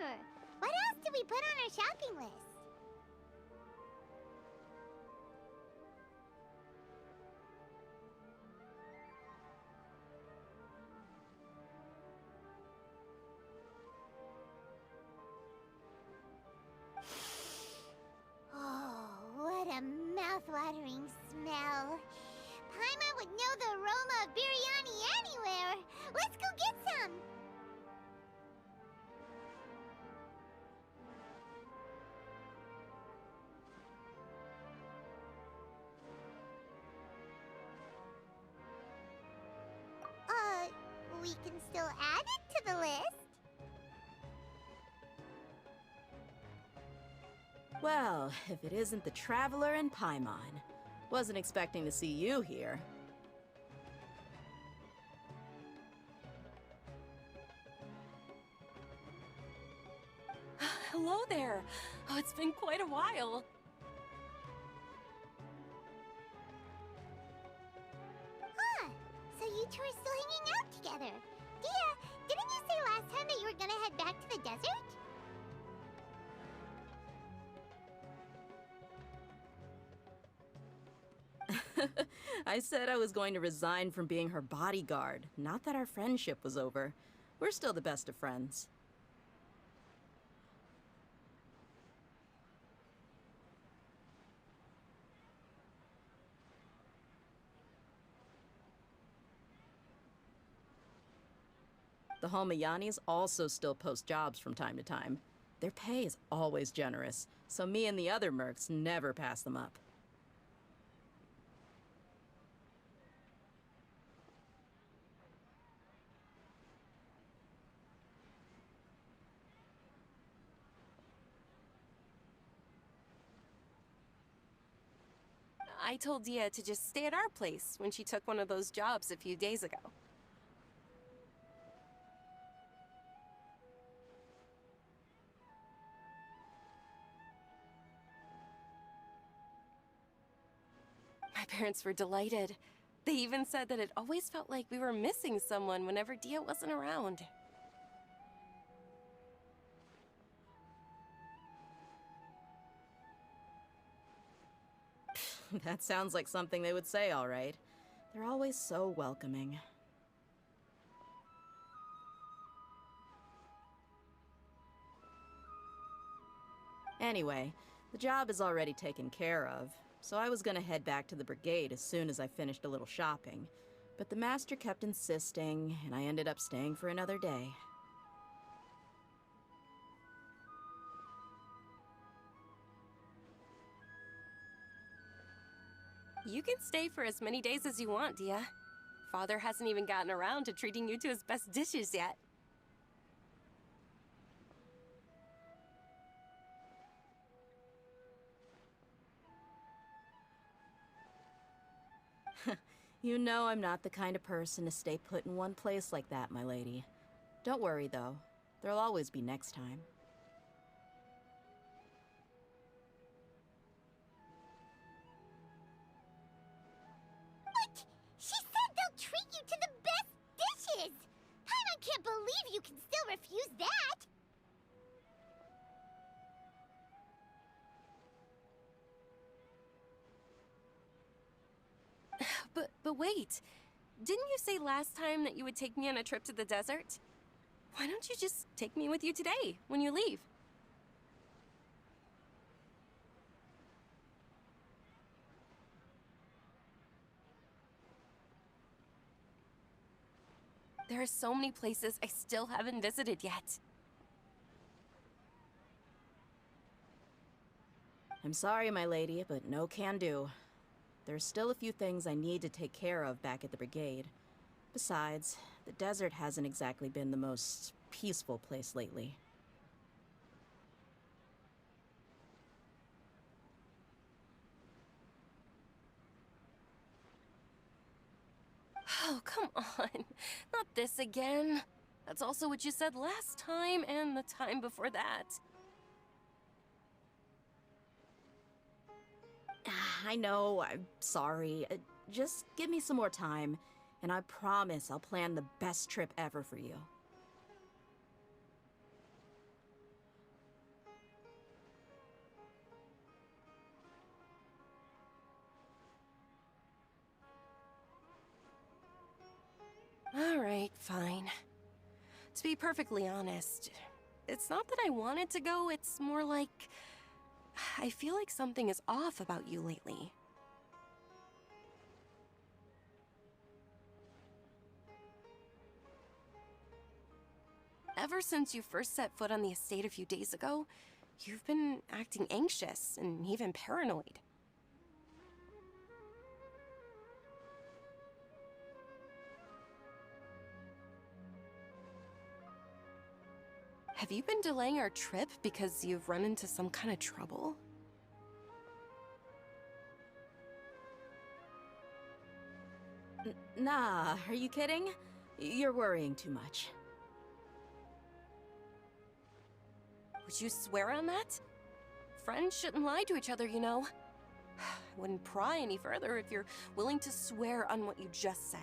What else did we put on our shopping list? Oh, what a mouth-watering smell. Paimon would know the aroma of biryani anywhere. Let's go get some. We can still add it to the list. Well, if it isn't the Traveler and Paimon. Wasn't expecting to see you here. Hello there. Oh, it's been quite a while. So you two are still hanging out together. Dia, didn't you say last time that you were gonna head back to the desert? I said I was going to resign from being her bodyguard, not that our friendship was over. We're still the best of friends. The Homayanis also still post jobs from time to time. Their pay is always generous, so me and the other mercs never pass them up. I told Dia to just stay at our place when she took one of those jobs a few days ago. My parents were delighted. They even said that it always felt like we were missing someone whenever Dia wasn't around. That sounds like something they would say, all right. They're always so welcoming. Anyway, the job is already taken care of, so I was gonna head back to the brigade as soon as I finished a little shopping. But the master kept insisting, and I ended up staying for another day. You can stay for as many days as you want, Dia. Father hasn't even gotten around to treating you to his best dishes yet. You know I'm not the kind of person to stay put in one place like that, my lady. Don't worry, though. There'll always be next time. What? She said they'll treat you to the best dishes! Paimon can't believe you can still refuse that! But wait, didn't you say last time that you would take me on a trip to the desert? Why don't you just take me with you today, when you leave? There are so many places I still haven't visited yet. I'm sorry, my lady, but no can do. There's still a few things I need to take care of back at the brigade. Besides, the desert hasn't exactly been the most peaceful place lately. Oh, come on. Not this again. That's also what you said last time and the time before that. I know, I'm sorry. Just give me some more time, and I promise I'll plan the best trip ever for you. All right, fine. To be perfectly honest, it's not that I wanted to go, it's more like I feel like something is off about you lately. Ever since you first set foot on the estate a few days ago, you've been acting anxious and even paranoid. Have you been delaying our trip because you've run into some kind of trouble? Nah, are you kidding? You're worrying too much. Would you swear on that? Friends shouldn't lie to each other, you know. I wouldn't pry any further if you're willing to swear on what you just said.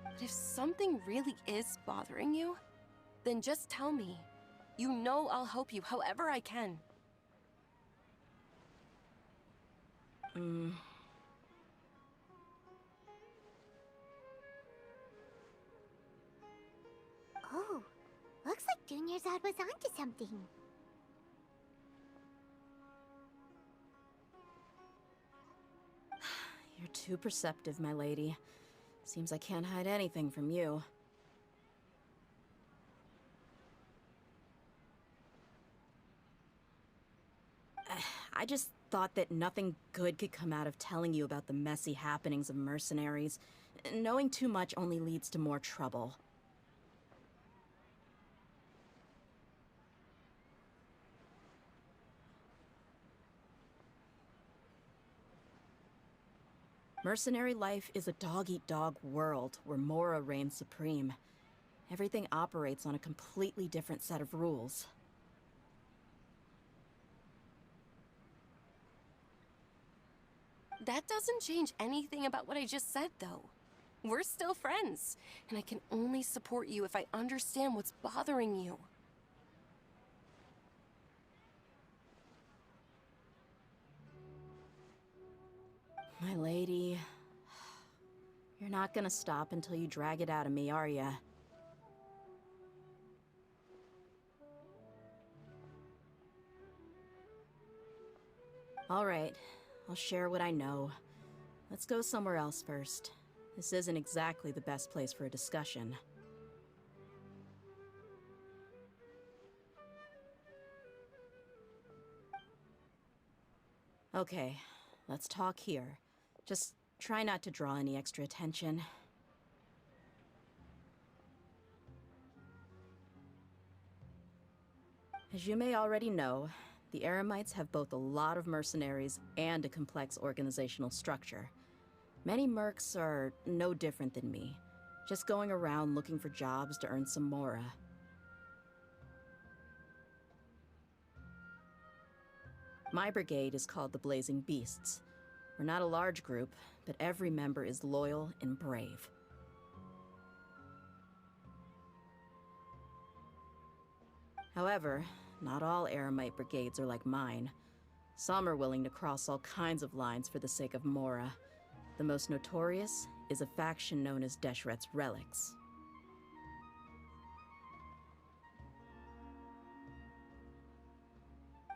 But if something really is bothering you, then just tell me. You know I'll help you however I can. Oh, looks like Junior's was onto something. You're too perceptive, my lady. Seems I can't hide anything from you. I just thought that nothing good could come out of telling you about the messy happenings of mercenaries. Knowing too much only leads to more trouble. Mercenary life is a dog-eat-dog world where Mora reigns supreme. Everything operates on a completely different set of rules. That doesn't change anything about what I just said, though. We're still friends, and I can only support you if I understand what's bothering you. My lady, you're not gonna stop until you drag it out of me, are ya? All right, I'll share what I know. Let's go somewhere else first. This isn't exactly the best place for a discussion. Okay, let's talk here. Just try not to draw any extra attention. As you may already know, the Eremites have both a lot of mercenaries and a complex organizational structure. Many mercs are no different than me, just going around looking for jobs to earn some mora. My brigade is called the Blazing Beasts. We're not a large group, but every member is loyal and brave. However, not all Eremite brigades are like mine. Some are willing to cross all kinds of lines for the sake of mora. The most notorious is a faction known as Deshret's Relics.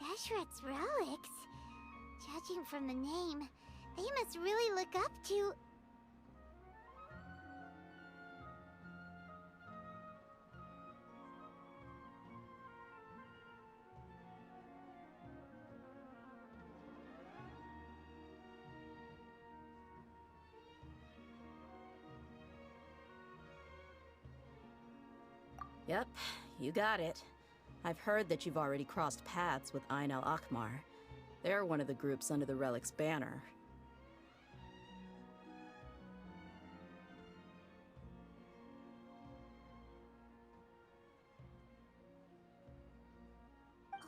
Deshret's Relics? Judging from the name, they must really look up to... Yep, you got it. I've heard that you've already crossed paths with Ain al-Akmar. They're one of the groups under the Relic's banner.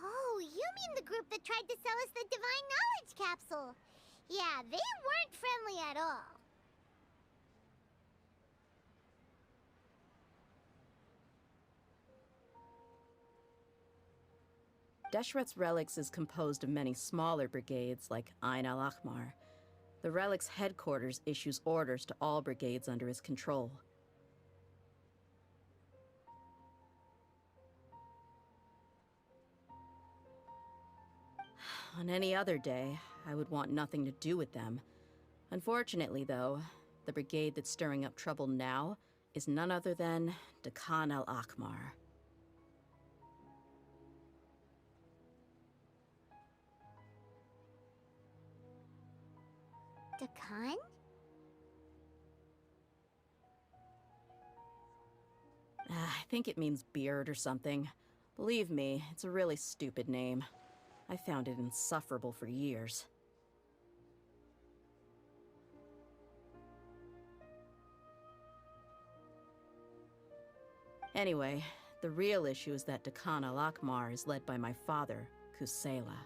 Oh, you mean the group that tried to sell us the Divine Knowledge Capsule? Yeah, they weren't friendly at all. Deshret's Relics is composed of many smaller brigades like Ain al-Ahmar. The Relic's headquarters issues orders to all brigades under his control. On any other day, I would want nothing to do with them. Unfortunately, though, the brigade that's stirring up trouble now is none other than Dakan al-Ahmar. Dakan? I think it means beard or something. Believe me, it's a really stupid name. I found it insufferable for years. Anyway, the real issue is that Dakan al-Ahmar is led by my father, Kusela.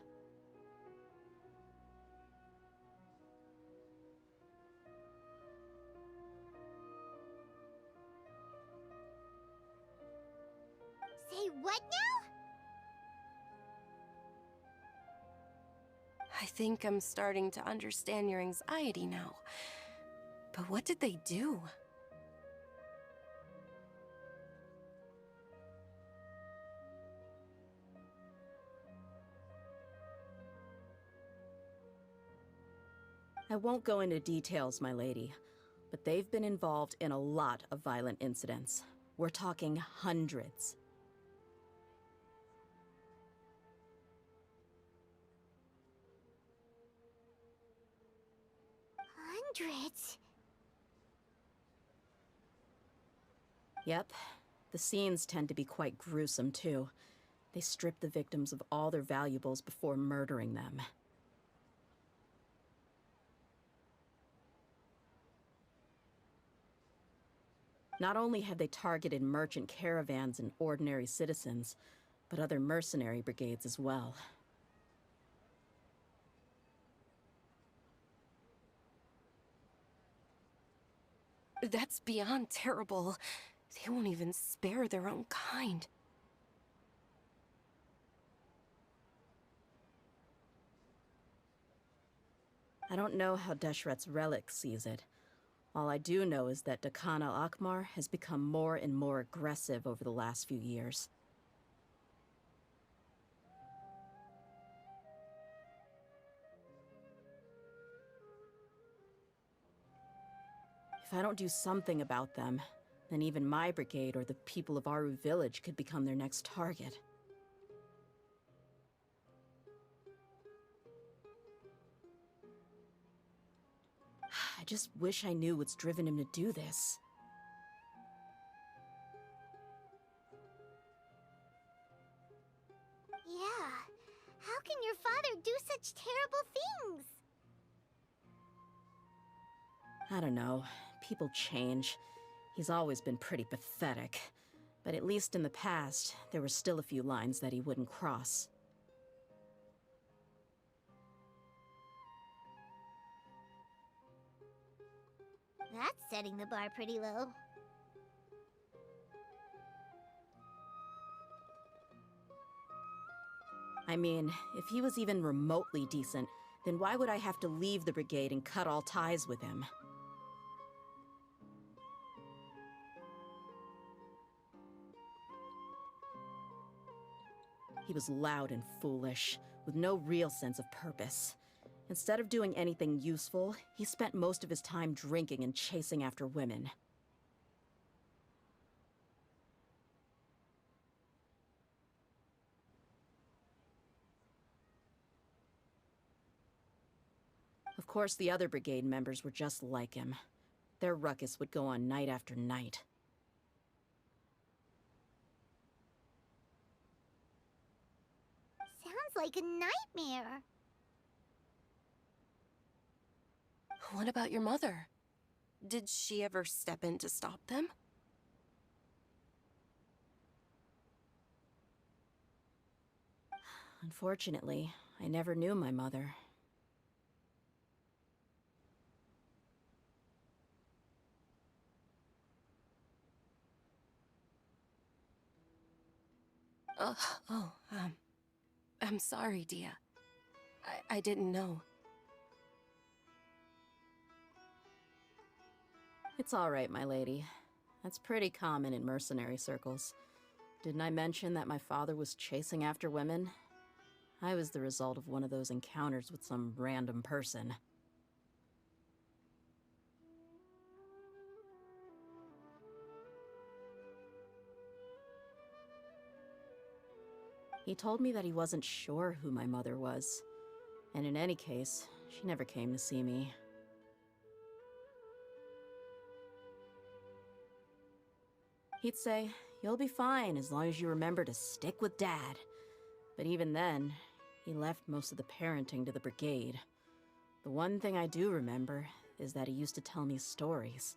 Say what now? I think I'm starting to understand your anxiety now. But what did they do? I won't go into details, my lady, but they've been involved in a lot of violent incidents. We're talking hundreds. Hundreds? Yep. The scenes tend to be quite gruesome, too. They strip the victims of all their valuables before murdering them. Not only have they targeted merchant caravans and ordinary citizens, but other mercenary brigades as well. That's beyond terrible. They won't even spare their own kind. I don't know how Deshret's Relic sees it. All I do know is that Dakan al-Ahmar has become more and more aggressive over the last few years. If I don't do something about them, then even my brigade or the people of Aru village could become their next target. I just wish I knew what's driven him to do this. Yeah. How can your father do such terrible things? I don't know. People change. He's always been pretty pathetic. But at least in the past, there were still a few lines that he wouldn't cross. That's setting the bar pretty low. I mean, if he was even remotely decent, then why would I have to leave the brigade and cut all ties with him? He was loud and foolish, with no real sense of purpose. Instead of doing anything useful, he spent most of his time drinking and chasing after women. Of course, the other brigade members were just like him. Their ruckus would go on night after night. Sounds like a nightmare. What about your mother? Did she ever step in to stop them? Unfortunately, I never knew my mother. Oh, I'm sorry, Dia. I didn't know. It's all right, my lady. That's pretty common in mercenary circles. Didn't I mention that my father was chasing after women? I was the result of one of those encounters with some random person. He told me that he wasn't sure who my mother was. And in any case, she never came to see me. He'd say, "You'll be fine as long as you remember to stick with Dad." But even then, he left most of the parenting to the brigade. The one thing I do remember is that he used to tell me stories.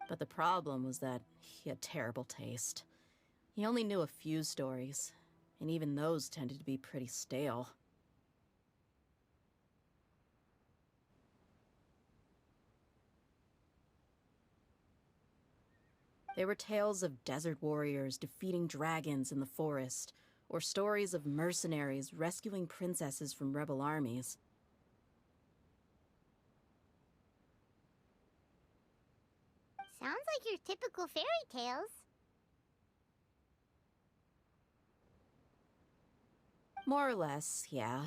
But the problem was that he had terrible taste. He only knew a few stories, and even those tended to be pretty stale. They were tales of desert warriors defeating dragons in the forest, or stories of mercenaries rescuing princesses from rebel armies. Sounds like your typical fairy tales. More or less, yeah.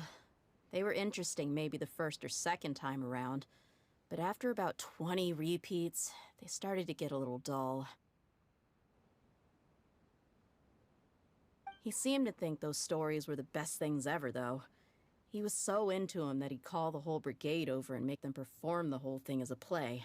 They were interesting maybe the first or second time around, but after about 20 repeats, they started to get a little dull. He seemed to think those stories were the best things ever, though. He was so into them that he'd call the whole brigade over and make them perform the whole thing as a play.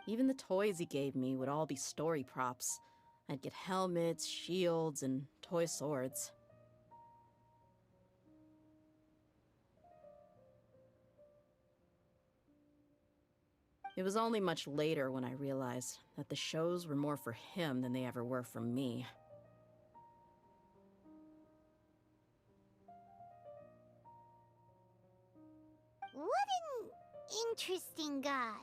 Even the toys he gave me would all be story props. I'd get helmets, shields, and toy swords. It was only much later when I realized that the shows were more for him than they ever were for me. What an interesting guy.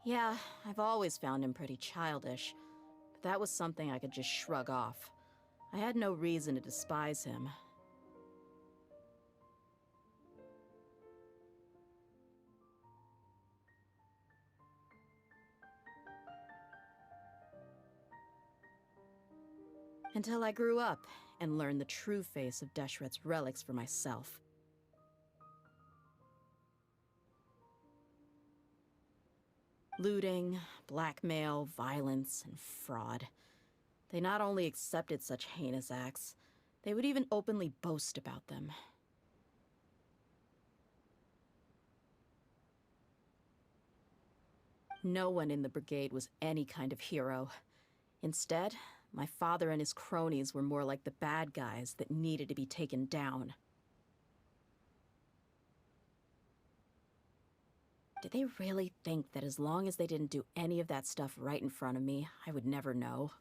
Yeah, I've always found him pretty childish, but that was something I could just shrug off. I had no reason to despise him. Until I grew up and learned the true face of Deshret's relics for myself. Looting, blackmail, violence, and fraud. They not only accepted such heinous acts, they would even openly boast about them. No one in the brigade was any kind of hero. Instead, my father and his cronies were more like the bad guys that needed to be taken down. Did they really think that as long as they didn't do any of that stuff right in front of me, I would never know?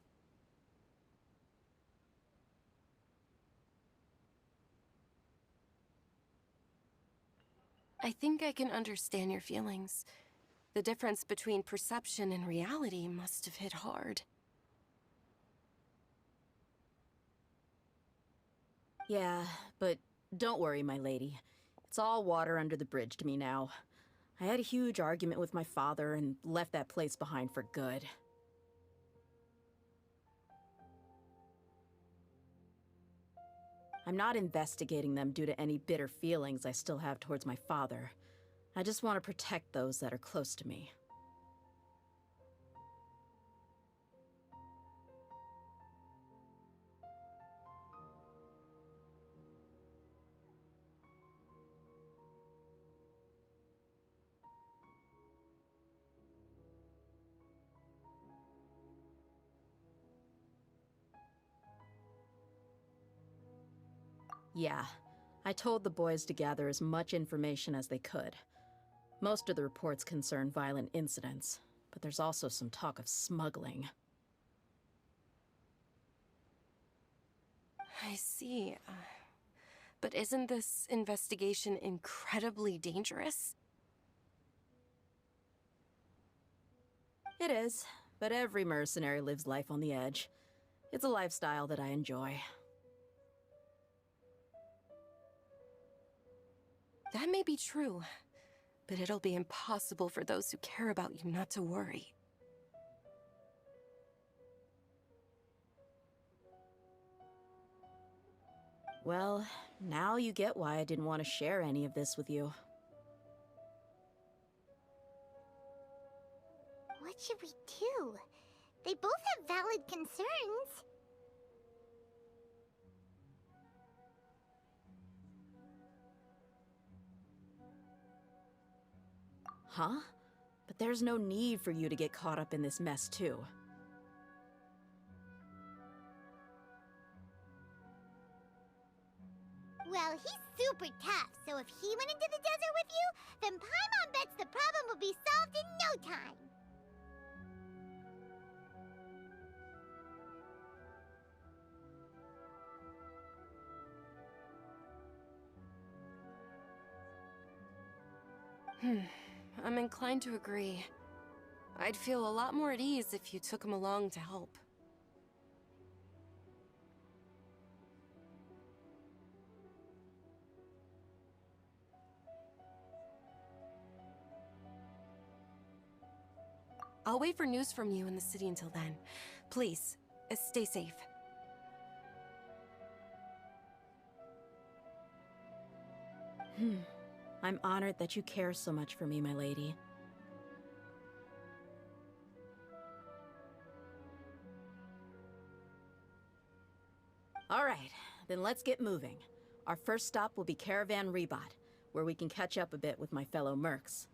I think I can understand your feelings. The difference between perception and reality must have hit hard. Yeah, but don't worry, my lady. It's all water under the bridge to me now. I had a huge argument with my father and left that place behind for good. I'm not investigating them due to any bitter feelings I still have towards my father. I just want to protect those that are close to me. Yeah, I told the boys to gather as much information as they could. Most of the reports concern violent incidents, but there's also some talk of smuggling. I see. But isn't this investigation incredibly dangerous? It is, but every mercenary lives life on the edge. It's a lifestyle that I enjoy. That may be true, but it'll be impossible for those who care about you not to worry. Well, now you get why I didn't want to share any of this with you. What should we do? They both have valid concerns. Huh? But there's no need for you to get caught up in this mess, too. Well, he's super tough, so if he went into the desert with you, then Paimon bets the problem will be solved in no time. I'm inclined to agree. I'd feel a lot more at ease if you took him along to help. I'll wait for news from you in the city until then. Please, stay safe. I'm honored that you care so much for me, my lady. All right, then let's get moving. Our first stop will be Caravan Rebot, where we can catch up a bit with my fellow mercs.